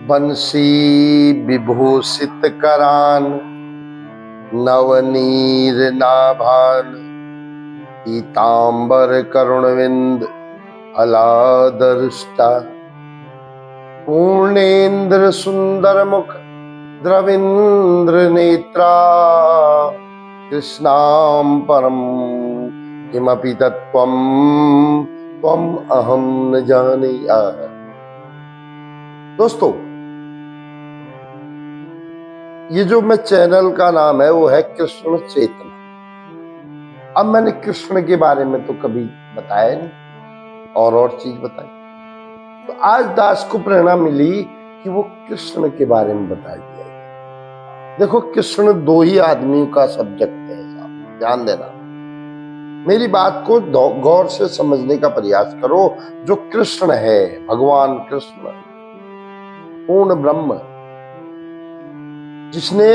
बंसी विभूषित करान, नवनीर नाभान, पीतांबर करुणविंद फलादरुष्टा, पूर्णेन्द्र सुंदर मुख द्रविंद्र नेत्रा, कृष्णाम परम किमपि तत्त्वं त्वम अहम न जाने। दोस्तों, ये जो मैं चैनल का नाम है वो है कृष्ण चेतना। अब मैंने कृष्ण के बारे में तो कभी बताया नहीं, और चीज बताई। तो आज दास को प्रेरणा मिली कि वो कृष्ण के बारे में बता दिया। देखो, कृष्ण दो ही आदमियों का सब्जेक्ट है साहब, ध्यान देना। मेरी बात को गौर से समझने का प्रयास करो। जो कृष्ण है, भगवान कृष्ण पूर्ण ब्रह्म, जिसने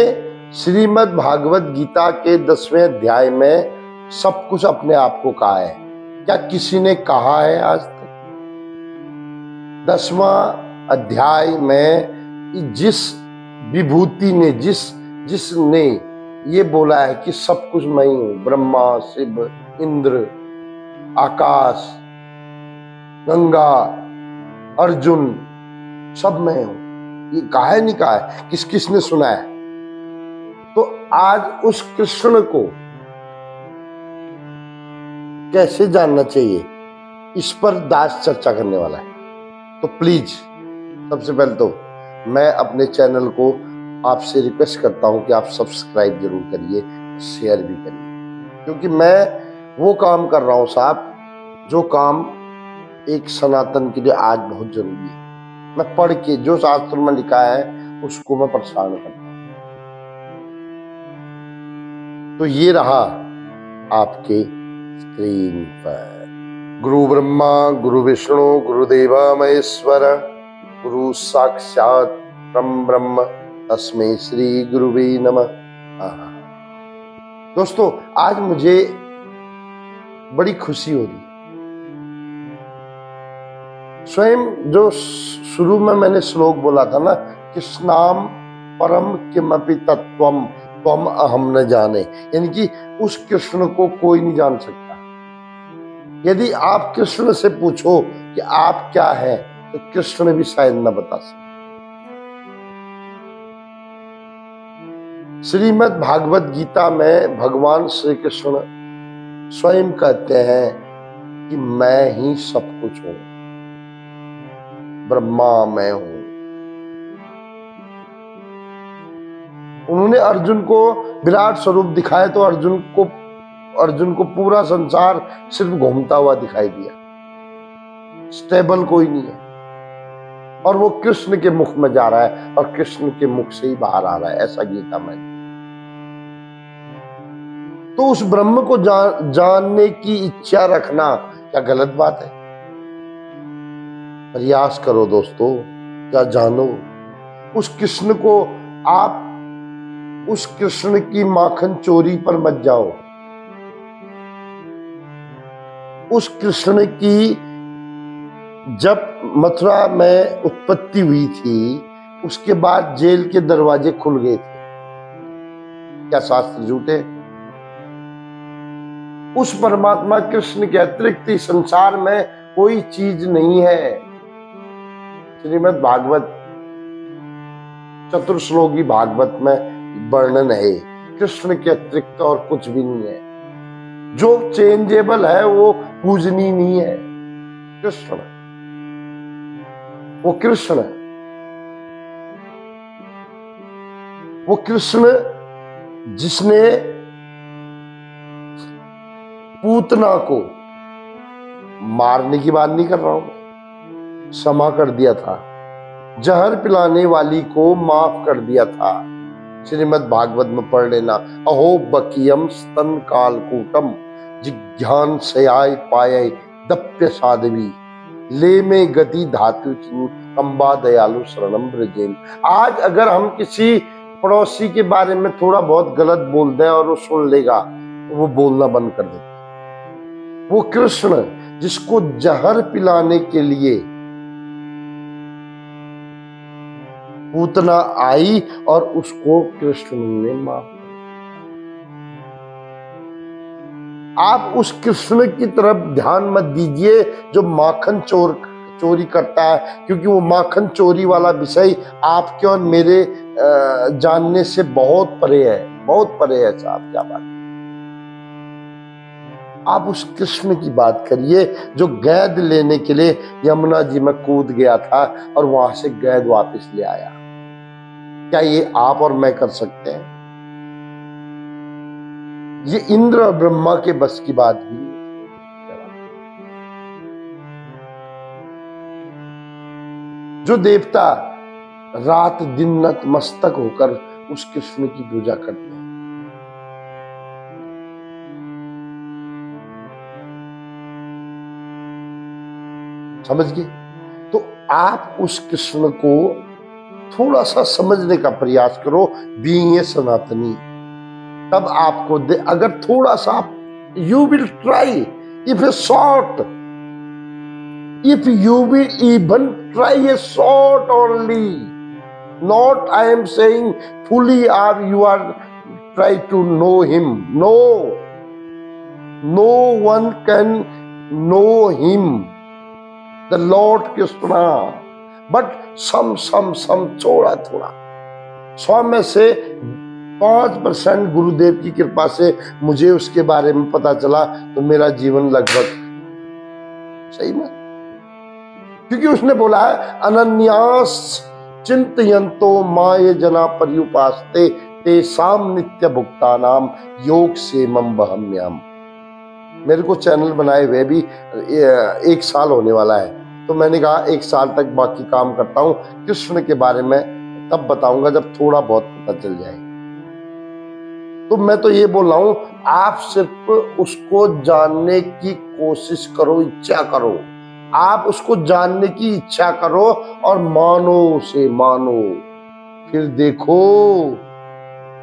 श्रीमद् भागवत गीता के 10वें अध्याय में सब कुछ अपने आप को कहा है। क्या किसी ने कहा है आज तक? 10वां अध्याय में जिस विभूति ने जिसने ये बोला है कि सब कुछ मैं ही हूं, ब्रह्मा, शिव, इंद्र, आकाश, गंगा, अर्जुन, सब मैं हूं, ये कहा है नहीं कहा है? किसने सुना है? तो आज उस कृष्ण को कैसे जानना चाहिए, इस पर दास चर्चा करने वाला है। तो प्लीज, सबसे पहले तो मैं अपने चैनल को आपसे रिक्वेस्ट करता हूं कि आप सब्सक्राइब जरूर करिए, शेयर भी करिए, क्योंकि मैं वो काम कर रहा हूं साहब, जो काम एक सनातन के लिए आज बहुत जरूरी है। मैं पढ़ के जो शास्त्र में लिखा है उसको मैं प्रसारण करता हूं। तो ये रहा आपके स्क्रीन पर। गुरु ब्रह्मा गुरु विष्णु गुरुदेवा महेश्वर, गुरु साक्षात परम ब्रह्म तस्मै श्री गुरुवे नमः। दोस्तों, आज मुझे बड़ी खुशी हो रही है। स्वयं जो शुरू में मैंने श्लोक बोला था ना, कृष्णाम परम किमपि तत्त्वम त्वम अहम न जाने, यानी कि उस कृष्ण को कोई नहीं जान सकता। यदि आप कृष्ण से पूछो कि आप क्या है, तो कृष्ण भी शायद न बता सके। श्रीमद् भागवत गीता में भगवान श्री कृष्ण स्वयं कहते हैं कि मैं ही सब कुछ हूं, ब्रह्मा मैं हूं। उन्होंने अर्जुन को विराट स्वरूप दिखाया तो अर्जुन को पूरा संसार सिर्फ घूमता हुआ दिखाई दिया, स्टेबल कोई नहीं है, और वो कृष्ण के मुख में जा रहा है और कृष्ण के मुख से ही बाहर आ रहा है, ऐसा गीता में। तो उस ब्रह्म को जानने की इच्छा रखना क्या गलत बात है? प्रयास करो दोस्तों, क्या जानो उस कृष्ण को। आप उस कृष्ण की माखन चोरी पर मत जाओ। उस कृष्ण की जब मथुरा में उत्पत्ति हुई थी, उसके बाद जेल के दरवाजे खुल गए थे। क्या शास्त्र झूठे? उस परमात्मा कृष्ण के अतिरिक्त इस संसार में कोई चीज नहीं है। श्रीमद् भागवत चतुर्श्लोकी भागवत में वर्णन है, कृष्ण के अतिरिक्त और कुछ भी नहीं है। जो चेंजेबल है वो पूजनीय नहीं है। कृष्ण, वो कृष्ण, वो कृष्ण जिसने पूतना को, मारने की बात नहीं कर रहा हूं, क्षमा कर दिया था, जहर पिलाने वाली को माफ कर दिया था। श्रीमद् भागवत में पढ़ लेना, अहो बकियम स्तन कालकूटम जिज्ञान सयाय पाये दप्य साधवी ले में गति धातु कंबा दयालु शरणम ब्रजेन। आज अगर हम किसी पड़ोसी के बारे में थोड़ा बहुत गलत बोल दें और वो सुन लेगा, तो वो बोलना बंद कर देता। वो कृष्ण जिसको जहर पिलाने के लिए पूतना आई और उसको कृष्ण ने माफ। आप उस कृष्ण की तरफ ध्यान मत दीजिए जो माखन चोरी करता है, क्योंकि वो माखन चोरी वाला विषय आपके और मेरे जानने से बहुत परे है, बहुत परे है साहब। क्या बात। आप उस कृष्ण की बात करिए जो गैद लेने के लिए यमुना जी में कूद गया था और वहां से गैद वापस ले आया। क्या ये आप और मैं कर सकते हैं? ये इंद्र और ब्रह्मा के बस की बात भी है। जो देवता रात दिन नतमस्तक होकर उस कृष्ण की पूजा करते हैं, समझ गए? तो आप उस कृष्ण को थोड़ा सा समझने का प्रयास करो, बीइंग ए सनातनी। तब आपको अगर थोड़ा सा you will try, if a short, if you will even try a short only, not I am saying fully are you are try to know him, no one can know him, the Lord Krishna, but some थोड़ा थोड़ा। 100 में से 5% गुरुदेव की कृपा से मुझे उसके बारे में पता चला, तो मेरा जीवन लगभग सही में, क्योंकि उसने बोला है अनन्यास चिंतयन्तो माये जना पर्युपास्ते तेषाम नित्य भुक्तानाम योग सेमम वहम्यहम्। मेरे को चैनल बनाए हुए भी 1 साल होने वाला है, तो मैंने कहा 1 साल तक बाकी काम करता हूँ, कृष्ण के बारे में तब बताऊंगा जब थोड़ा बहुत पता चल जाए। तो मैं तो ये बोल रहा हूं, आप सिर्फ उसको जानने की कोशिश करो, इच्छा करो। आप उसको जानने की इच्छा करो और मानो उसे, मानो। फिर देखो,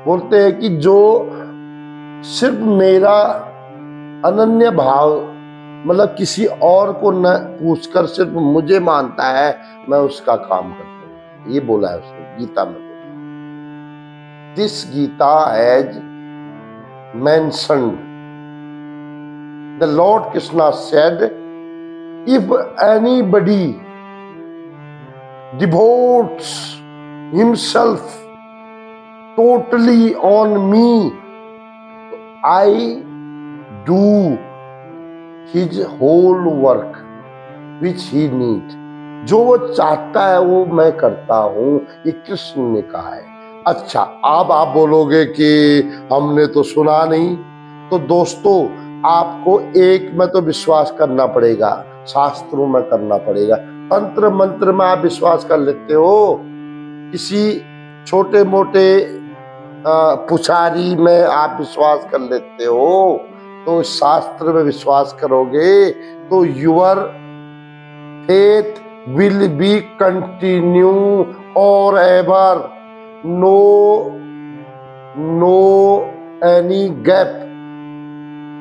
बोलते हैं कि जो सिर्फ मेरा अनन्य भाव, मतलब किसी और को न पूछकर सिर्फ मुझे मानता है, मैं उसका काम करता हूं। ये बोला है उसने गीता में। This Gita has mentioned, the Lord Krishna said, if anybody devotes himself totally on me, I do his whole work which he need. जो वो चाहता है वो मैं करता हूं, ये कृष्ण ने कहा है। अच्छा, अब आप बोलोगे कि हमने तो सुना नहीं। तो दोस्तों, आपको एक में तो विश्वास करना पड़ेगा, शास्त्रों में करना पड़ेगा। तंत्र मंत्र में आप विश्वास कर लेते हो, किसी छोटे मोटे पुजारी में आप विश्वास कर लेते हो, तो शास्त्र में विश्वास करोगे तो your faith will be continue और ever, no any gap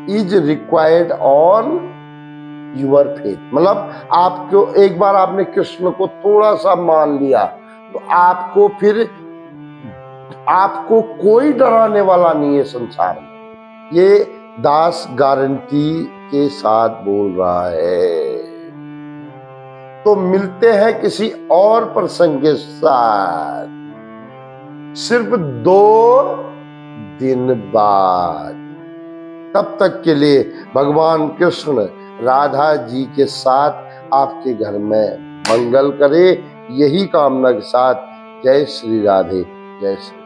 is required on your faith। मतलब आपको एक बार आपने कृष्ण को थोड़ा सा मान लिया, तो आपको फिर आपको कोई डराने वाला नहीं है संसार में। ये दास गारंटी के साथ बोल रहा है। तो मिलते हैं किसी और प्रसंग के साथ सिर्फ 2 दिन बाद। तब तक के लिए भगवान कृष्ण राधा जी के साथ आपके घर में मंगल करे, यही कामना के साथ जय श्री राधे, जय श्री।